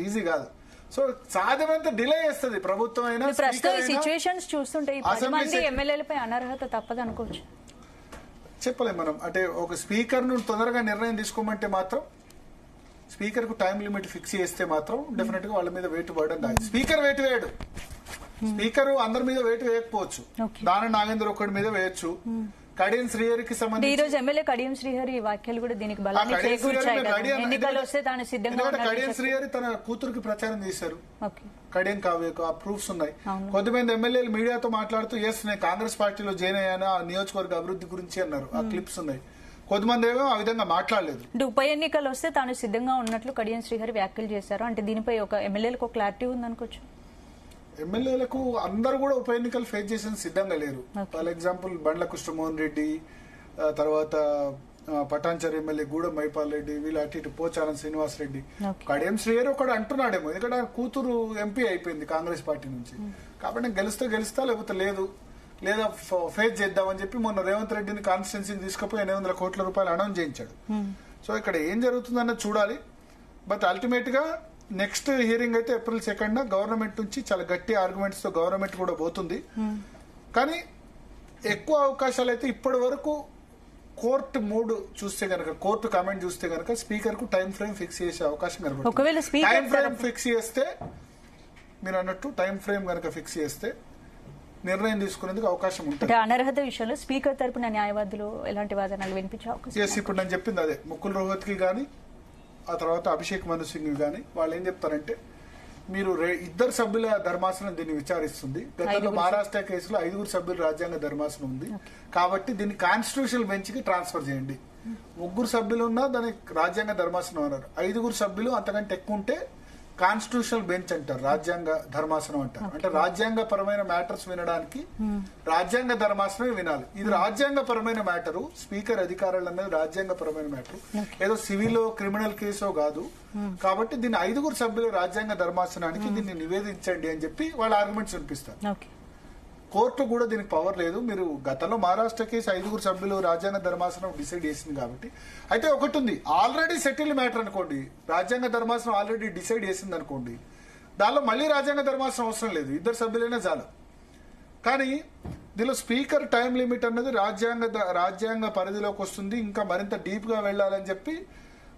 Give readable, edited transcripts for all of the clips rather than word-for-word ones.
Easy కాదు. So సాధ్యమైనంత delay చేస్తుంది ప్రభుత్వం అయినా. సిచ్యువేషన్స్ చూస్తుంటే ఎమ్మెల్యేలపై అనర్హత తప్పదు అనుకోవచ్చు. చెప్పలేం మనం. అంటే ఒక స్పీకర్ ను తొందరగా నిర్ణయం తీసుకోమంటే మాత్రం, స్పీకర్ కు టైం లిమిట్ ఫిక్స్ చేస్తే మాత్రం డెఫినెట్ గా వాళ్ళ మీద వెయిట్ పడడం కాదు. Speaker wait వేయడు. స్పీకర్ అందరి మీద వెయిట్ వేయకపోవచ్చు. దాని నాగేంద్ర ఒక్కడి మీద వేయచ్చు. కడియం శ్రీహరికి సంబంధించి ఈ రోజు ఎమ్మెల్యే కడియం శ్రీహరి వ్యాఖ్యలు కూడా దీనికి బలాన్ని చేకూర్చాయి. ఎన్నికలు వస్తే తాను సిద్ధంగా కడియం శ్రీహరి తన కూతురికి ప్రచారం చేశారు. కడియం కావ్యకు ఆ ప్రూఫ్స్ ఉన్నాయి. కొంతమంది ఎమ్మెల్యేలు మీడియాతో మాట్లాడుతూ ఎస్ నేను కాంగ్రెస్ పార్టీలో జాయిన్ అయ్యాను, ఆ నియోజకవర్గ అభివృద్ధి గురించి అన్నారు. ఆ క్లిప్స్ ఉన్నాయి. కొంతమంది ఏమో ఆ విధంగా మాట్లాడలేదు. అంటే ఉప ఎన్నికలు వస్తే తాను సిద్ధంగా ఉన్నట్లు కడియం శ్రీహరి వ్యాఖ్యలు చేశారు. అంటే దీనిపై ఒక ఎమ్మెల్యేలకు ఒక క్లారిటీ ఉందనుకోవచ్చు. ఎమ్మెల్యేలకు అందరూ కూడా ఉప ఎన్నికలు ఫేస్ చేసిన సిద్ధంగా లేరు. ఫర్ ఎగ్జాంపుల్ బండ్ల కృష్ణమోహన్ రెడ్డి, తర్వాత పటాన్చర్ ఎమ్మెల్యే గూడెం మైపాల్ రెడ్డి, వీళ్ళు అటు ఇటు పోచారం శ్రీనివాస్ రెడ్డి. కడియం శ్రీహరి ఒకడు అంటున్నాడేమో, ఎందుకంటే ఆయన కూతురు ఎంపీ అయిపోయింది కాంగ్రెస్ పార్టీ నుంచి. కాబట్టి గెలుస్తా లేకపోతే లేదు, లేదా ఫేస్ చేద్దామని చెప్పి మొన్న రేవంత్ రెడ్డిని కాన్స్టిట్యున్సీకి తీసుకుపోయి 800 కోట్ల రూపాయలు అనౌన్స్ చేయించాడు. సో ఇక్కడ ఏం జరుగుతుందన్నది చూడాలి. బట్ అల్టిమేట్ గా నెక్స్ట్ హియరింగ్ అయితే April 2 గవర్నమెంట్ నుంచి చాలా గట్టి ఆర్గ్యుమెంట్స్ తో గవర్నమెంట్ కూడా పోతుంది. కానీ ఎక్కువ అవకాశాలు అయితే ఇప్పటి వరకు కోర్టు మూడు చూస్తే గనక, కోర్టు కమెంట్ చూస్తే గనక స్పీకర్ కు టైం ఫ్రేమ్ ఫిక్స్ చేసే అవకాశం కనబడుతుంది. టైం ఫ్రేమ్ ఫిక్స్ చేస్తే, మీరు అన్నట్టు టైం ఫ్రేమ్ గనక ఫిక్స్ చేస్తే నిర్ణయం తీసుకునేందుకు అవకాశం ఉంటుంది. అనర్హత విషయంలో స్పీకర్ తరపున న్యాయవాదులు ఎలాంటి వాదనలు వినిపించే అవకాశం? ఇప్పుడు నేను చెప్పింది అదే. ముకుల్ రోహత్కి గానీ, ఆ తర్వాత అభిషేక్ మను సింగ్ గానీ వాళ్ళు ఏం చెప్తారంటే, మీరు ఇద్దరు సభ్యుల ధర్మాసనం దీన్ని విచారిస్తుంది. గతంలో మహారాష్ట్ర కేసులో 5 సభ్యుల రాజ్యాంగ ధర్మాసనం ఉంది కాబట్టి దీన్ని కాన్స్టిట్యూషనల్ బెంచ్ కి ట్రాన్స్ఫర్ చేయండి. 3 సభ్యులు ఉన్నా దానికి రాజ్యాంగ ధర్మాసనం అన్నారు. 5 సభ్యులు అంతకంటే ఎక్కువ ఉంటే కాన్స్టిట్యూషనల్ బెంచ్ అంటారు, రాజ్యాంగ ధర్మాసనం అంటారు. అంటే రాజ్యాంగ పరమైన మ్యాటర్స్ వినడానికి రాజ్యాంగ ధర్మాసనమే వినాలి. ఇది రాజ్యాంగ పరమైన మ్యాటరు. స్పీకర్ అధికారాలు అనేది రాజ్యాంగ పరమైన మ్యాటరు, ఏదో సివిల్ క్రిమినల్ కేసో కాదు. కాబట్టి దీన్ని 5 సభ్యుల రాజ్యాంగ ధర్మాసనానికి దీన్ని నివేదించండి అని చెప్పి వాళ్ళ ఆర్గ్యుమెంట్స్ వినిపిస్తారు. కోర్టు కూడా దీనికి పవర్ లేదు. మీరు గతంలో మహారాష్ట్ర కేసు 5 సభ్యులు రాజ్యాంగ ధర్మాసనం డిసైడ్ చేసింది కాబట్టి. అయితే ఒకటి ఉంది, ఆల్రెడీ సెటిల్డ్ మ్యాటర్ అనుకోండి, రాజ్యాంగ ధర్మాసనం ఆల్రెడీ డిసైడ్ చేసింది అనుకోండి, దానిలో మళ్ళీ రాజ్యాంగ ధర్మాసనం అవసరం లేదు, 2 సభ్యులైనా చాలు. కానీ దీనిలో స్పీకర్ టైం లిమిట్ అన్నది రాజ్యాంగ పరిధిలోకి వస్తుంది. ఇంకా మరింత డీప్ గా వెళ్లాలని చెప్పి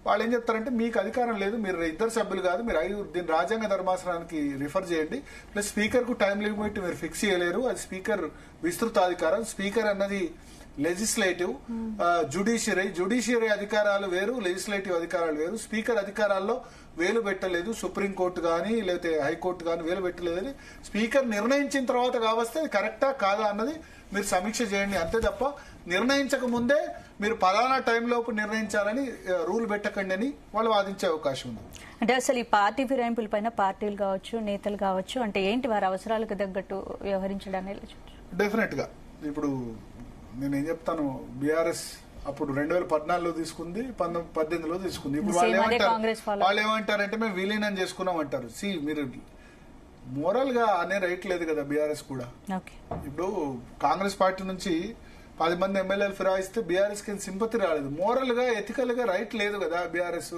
వాళ్ళు ఏం చెప్తారంటే, మీకు అధికారం లేదు, మీరు 2 సభ్యులు కాదు, మీరు 5 దీని రాజ్యాంగ ధర్మాసనానికి రిఫర్ చేయండి. ప్లస్ స్పీకర్ కు టైం లిమిట్ మీరు ఫిక్స్ చేయలేరు, అది స్పీకర్ విస్తృతాధికారం. స్పీకర్ అన్నది లెజిస్లేటివ్, జ్యుడిషియరీ అధికారాలు వేరు, లెజిస్లేటివ్ అధికారాలు వేరు. స్పీకర్ అధికారాల్లో వేలు పెట్టలేదు సుప్రీంకోర్టు గానీ లేకపోతే హైకోర్టు గానీ వేలు పెట్టలేదని స్పీకర్ నిర్ణయించిన తర్వాత కావస్తే అది కరెక్టా కాదా అన్నది మీరు సమీక్ష చేయండి. అంతే తప్ప నిర్ణయించక ముందే మీరు పలానా టైంలోపు నిర్ణయించాలని రూల్ పెట్టకండి అని వాళ్ళు వాదించే అవకాశం ఉంది. అంటే అసలు ఈ పార్టీ ఫిరాయింపుల పైన పార్టీలు కావచ్చు, నేతలు కావచ్చు, అంటే ఏంటి వారి అవసరాలకు తగ్గట్టు వ్యవహరించడానికి? డెఫినెట్ గా ఇప్పుడు నేనేం చెప్తాను, బీఆర్ఎస్ అప్పుడు 2014లో తీసుకుంది, 2018లో తీసుకుంది. ఇప్పుడు వాళ్ళు ఏమంటారంటే మేము విలీనం చేసుకున్నాం అంటారు. మీరు మోరల్ గా అనే రైట్ లేదు కదా బీఆర్ఎస్ కూడా. ఇప్పుడు కాంగ్రెస్ పార్టీ నుంచి 10 మంది ఎమ్మెల్యేలు ఫిరాయిస్తే బీఆర్ఎస్ కి సింపతి రాలేదు. మోరల్ గా ఎథికల్ గా రైట్ లేదు కదా బీఆర్ఎస్.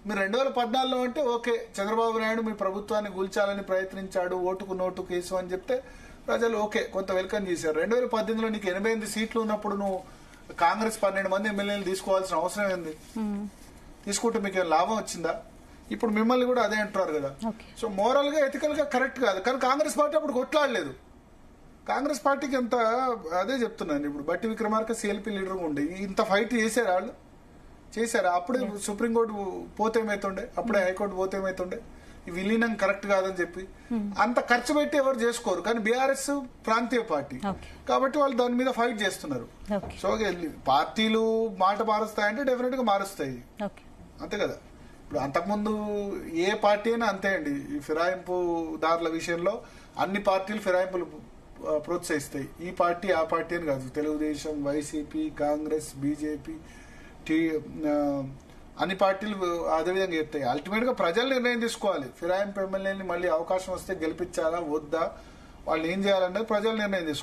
మీరు 2014లో అంటే ఓకే, చంద్రబాబు నాయుడు మీ ప్రభుత్వాన్ని కూల్చాలని ప్రయత్నించాడు, ఓటుకు నోటు కేసు అని చెప్తే ప్రజలు ఓకే కొంత వెల్కమ్ చేశారు. 2018లో నీకు 88 సీట్లు ఉన్నప్పుడు నువ్వు కాంగ్రెస్ 12 మంది ఎమ్మెల్యేలు తీసుకోవాల్సిన అవసరం ఏంది? తీసుకుంటే మీకు లాభం వచ్చిందా? ఇప్పుడు మిమ్మల్ని కూడా అదే అంటున్నారు కదా. సో మోరల్ గా ఎథికల్ గా కరెక్ట్ కాదు. కానీ కాంగ్రెస్ పార్టీ అప్పుడు కొట్లాడలేదు. కాంగ్రెస్ పార్టీకి ఎంత అదే చెప్తున్నాను. ఇప్పుడు బట్టి విక్రమార్క సిఎల్పి లీడర్ ఉండే ఇంత ఫైట్ చేశారు వాళ్ళు, చేశారు. అప్పుడే సుప్రీంకోర్టు పోతే ఏమైతుండే, అప్పుడే హైకోర్టు పోతే ఏమైతుండే, విలీనం కరెక్ట్ కాదని చెప్పి. అంత ఖర్చు పెట్టి ఎవరు చేసుకోరు. కానీ బీఆర్ఎస్ ప్రాంతీయ పార్టీ కాబట్టి వాళ్ళు దాని మీద ఫైట్ చేస్తున్నారు. సో పార్టీలు మాట మారుస్తాయంటే డెఫినెట్ గా మారుస్తాయి, అంతే కదా. ఇప్పుడు అంతకుముందు ఏ పార్టీ అయినా అంతే అండి. ఈ ఫిరాయింపుదారుల విషయంలో అన్ని పార్టీలు ఫిరాయింపులు ప్రోత్సహిస్తాయి. ఈ పార్టీ ఆ పార్టీ అని కాదు, తెలుగుదేశం, వైసీపీ, కాంగ్రెస్, బీజేపీ, అన్ని పార్టీలు అదేవిధంగా చెప్తాయి. అల్టిమేట్ గా ప్రజలు నిర్ణయం తీసుకోవాలి. ఫిరాయింపు ఎమ్మెల్యేని మళ్ళీ అవకాశం వస్తే గెలిపించాలా వద్దా, వాళ్ళు ఏం చేయాలన్నది ప్రజలు నిర్ణయం తీసుకోవాలి.